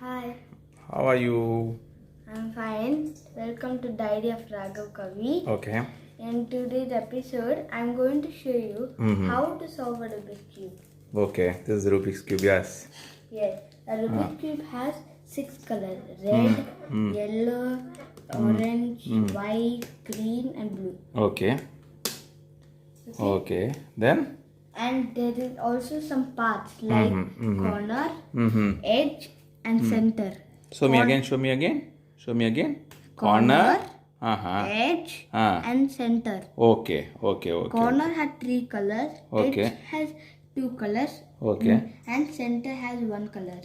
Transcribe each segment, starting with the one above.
Hi, How are you? I'm fine. Welcome to Diary of Raghav Kavee. Okay. In today's episode, I'm going to show you how to solve a Rubik's Cube. Okay. This is Rubik's Cube. Yes. Yes, a Rubik's Cube has 6 colors: red, yellow, orange, white, green, and blue. Okay. Okay. Then? And there is also some parts like corner, edge, and center. Show me again. Show me again. Show me again. Corner, Uh-huh. edge, Ah. and center. Okay. Okay. Okay. Corner had 3 colors, Okay. edge has 2 colors, Okay. and center has 1 color.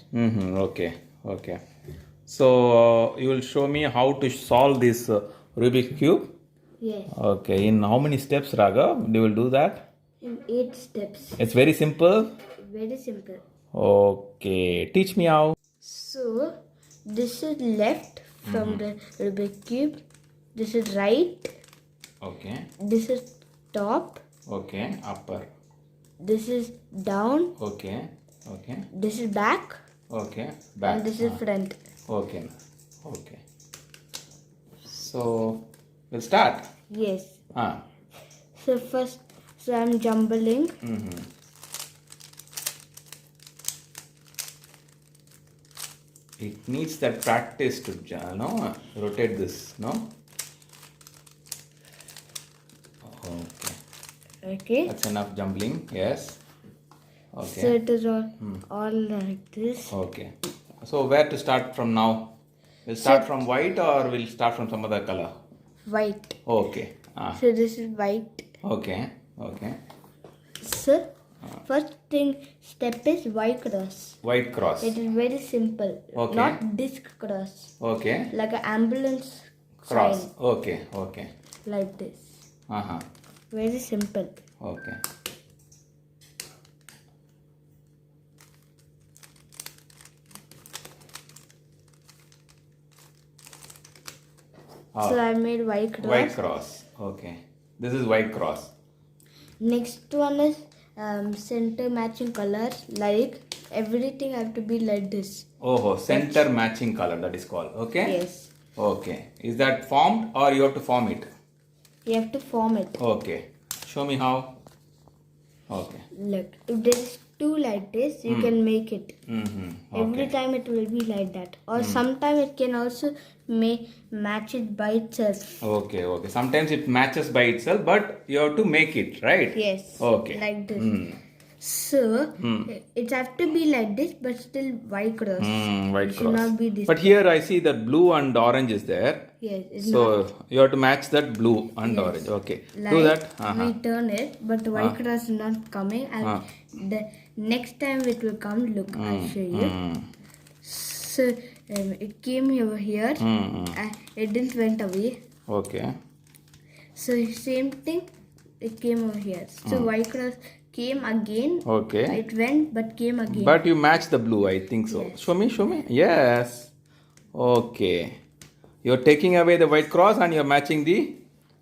Okay. Okay. So you will show me how to solve this Rubik's Cube. Yes, Okay. In how many steps, Raghav? You will do that? in 8 steps. It's very simple. Very simple. Okay. Teach me how. So, this is left from the Rubik's Cube. This is right. Okay. This is top. Okay. Upper. This is down. Okay. Okay. This is back. Okay. Back. And this is front. Okay. Okay. So we'll start. Yes. Ah. So, first, I'm jumbling. It needs that practice to rotate this. No. Okay. Okay. That's enough jumbling. Yes. So, Okay. it is all like this. Okay. So where to start from now? We'll start from white or we'll start from some other color? White. Okay. Ah. So, this is white. Okay. Okay. So, first step is Y cross. White cross. It is very simple. Okay. Not disc cross. Okay. Like an ambulance Cross. sign. Okay. Okay. Like this. Uh-huh. Very simple. Okay. So, I made Y cross. White cross. Okay. This is white cross. Next one is center matching colors. Like everything have to be like this. Oh, center matching color that is called. Okay. Yes. Okay. Is that formed or you have to form it? You have to form it. Okay. Show me how. Okay. Look, if there is 2 like this, you can make it. Every Okay. time it will be like that. Or sometimes it can also match it by itself. Okay. Okay. Sometimes it matches by itself, but you have to make it, right? Yes. Okay. Like this. So, it have to be like this, but still white cross. White It should cross. not be this. But here I see that blue and orange is there. Yes. It's So you have to match that blue and orange. Okay. like Do that. we turn it, but the white cross is not coming. And the next time it will come, look, I'll show you. So, it came over here. And it didn't went away. Okay. So, same thing, it came over here. So, white cross came again. Okay. It went, but came again. But you match the blue, I think so. Yes. Show me, show me. Yes. Okay. You're taking away the white cross and you're matching the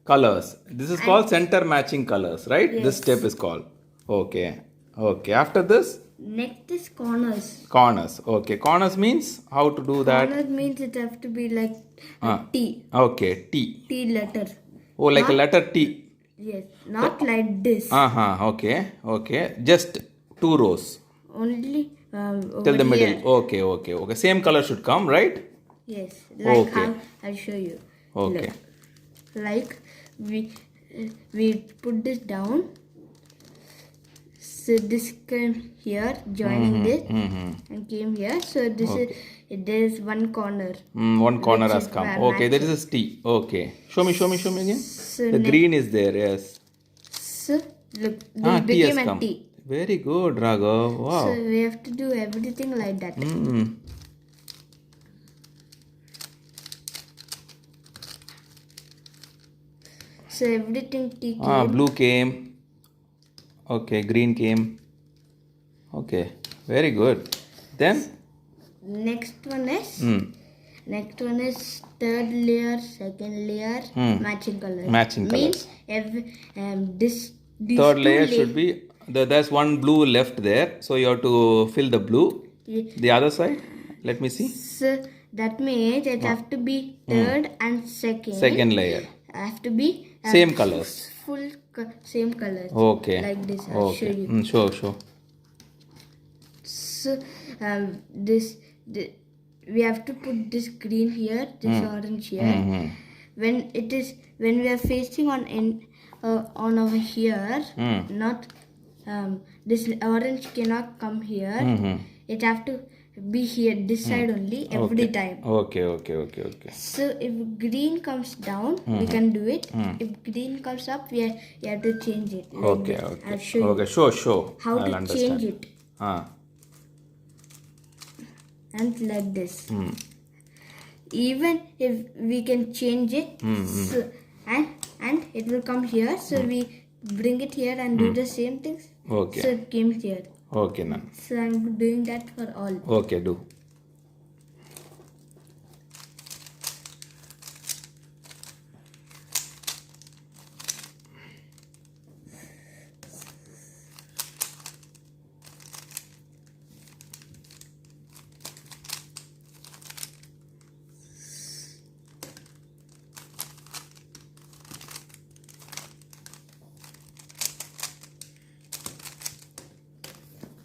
colors. This is called center matching colors, right? This step is called. Okay. Okay. After this, Next is corners. corners. Okay. Corners means how to do that? Corners means it have to be like a T. Okay. T. T letter. Oh, like a letter T. Yes. Not like this. Okay. Okay. Just 2 rows Only till over the middle. here. Okay. Okay. Okay. Same color should come, right? Yes. Like Okay. how I'll show you. Okay. Look. Like we put this down. So this came here, joining this, and came here. So this is there is one corner. One corner Which has is come. where Okay, there matches. is a T. Okay. Show me again. So The green is there, yes. So look, this T has became a come. T. Very good, Raghav. So Wow. we have to do everything like that. So everything T came. Blue came. Okay, green came. Okay, very good. Then? Next one is third layer, second layer, matching colors. Matching Means these Third two layer should be, there's one blue left there. So you have to fill the blue. The other side? Let me see. So that means it have to be third and second. Second layer. Have to be Same colors. Same colors. Okay. Like this. I'll show you. Show. So we have to put this green here, this orange here. When we are facing on over here, not this orange cannot come here. It have to be here, this side only, every time. Okay. So if green comes down, we can do it. If green comes up, we have to change it. Like Okay. this. I'll show you Show. how I'll to understand. change it. And like this. Even if we can change it, so, and it will come here. So we bring it here and do the same things. Okay. So it came here. Okay, Nan. So I'm doing that for all. Okay, do.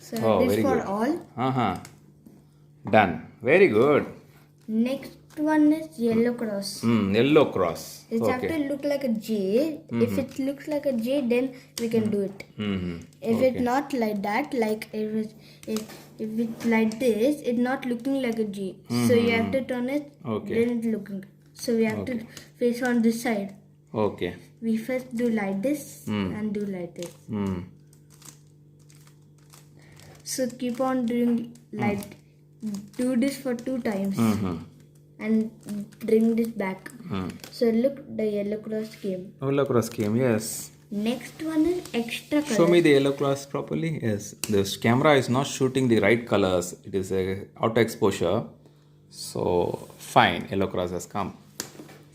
So Oh, this very for good. all. Done. Very good. Next one is yellow cross. Yellow cross. It have to look like a J. If it looks like a J, then we can do it. If it's not like that, like if it's like this, it's not looking like a J. So you have to turn it. Okay. Then it's looking. So we have to face on this side. Okay. We first do like this and do like this. So keep on doing like do this for 2 times and bring this back. So look, the yellow cross came. Yellow cross came, yes. Next one is extra color. Show me the yellow cross properly. Yes. This camera is not shooting the right colors. It is a auto exposure. So fine, yellow cross has come.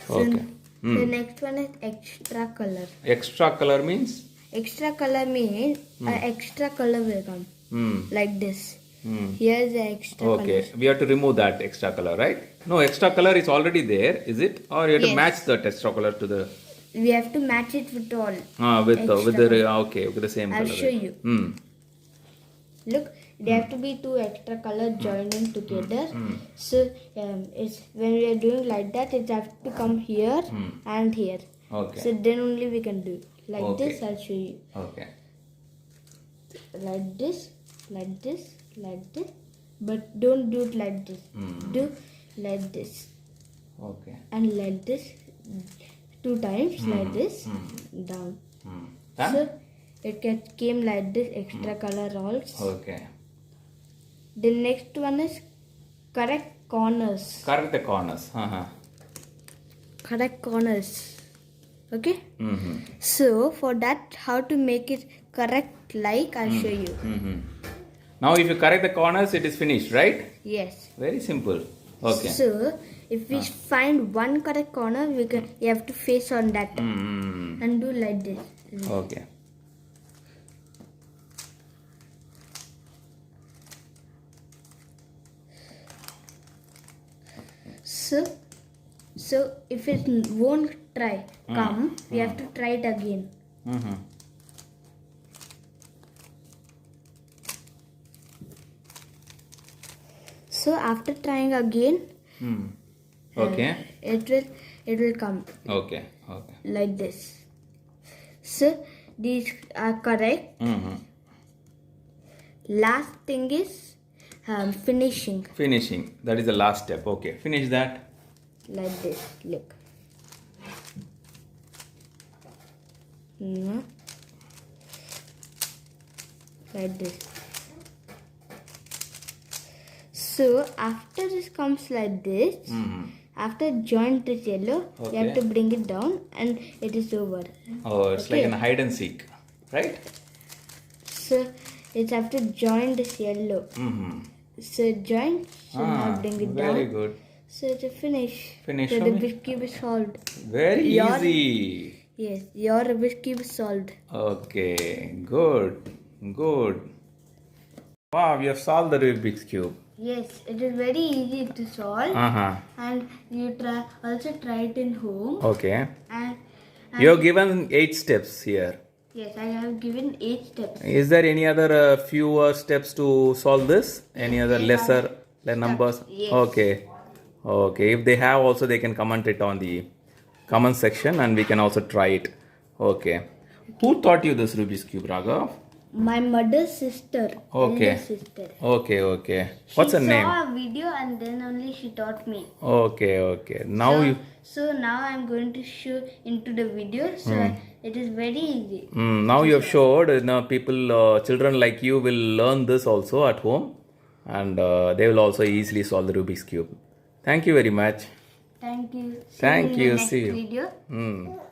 Okay. The next one is extra color. Extra color means? Extra color means extra color will come. Like this. Here is the extra color. Okay, we have to remove that extra color, right? No, extra color is already there, is it? Or you have to match that extra color to the... We have to match it with all. with the same color. I'll show you. Look, there have to be 2 extra colors joining together. So it's when we are doing like that, it has to come here and here. Okay. So then only we can do it. Like Okay. this, I'll show you. Okay. Like this, like this, like this. But don't do it like this. Do like this. Okay. And like this 2 times, like this, down. Done? So it came like this, extra color also. Okay. The next one is correct corners. Correct the corners. Correct corners. Okay? So for that, how to make it correct, like I'll show you. Now if you correct the corners, it is finished, right? Yes. Very simple. Okay. So if we find one correct corner, we have to face on that and do like this. Okay. So if it won't come, we have to try it again. So after trying again, Okay. it will come Okay. like this. So these are correct. Last thing is finishing. Finishing. That is the last step. Okay. Finish that. Like this. Look. Like this. So after this comes like this, after join this yellow, you have to bring it down and it is over. Oh, it's like an hide and seek, right? So it have to join this yellow. So join, so now bring it down. Very good. So it's a finish. Finish. So the Rubik's cube is solved. Very easy. Yes, your Rubik's cube is solved. Okay, good. Wow, we have solved the Rubik's cube. Yes, it is very easy to solve. And you also try it in home. Okay. And You have given 8 steps here. yes, I have given 8 steps. Is there any other fewer steps to solve this? Any other lesser numbers? Yes. Okay. Okay. If they have also, they can comment it on the comment section and we can also try it. Okay. Who taught you this Rubik's Cube, Raghav? My mother's sister. Okay. Elder sister. Okay, okay. What's her name? She saw a video and then only she taught me. Okay, okay. Now So now I'm going to show into the video. So it is very easy. now you have showed, people, children like you will learn this also at home and they will also easily solve the Rubik's Cube. Thank you very much. Thank you. Thank you. See you. Video.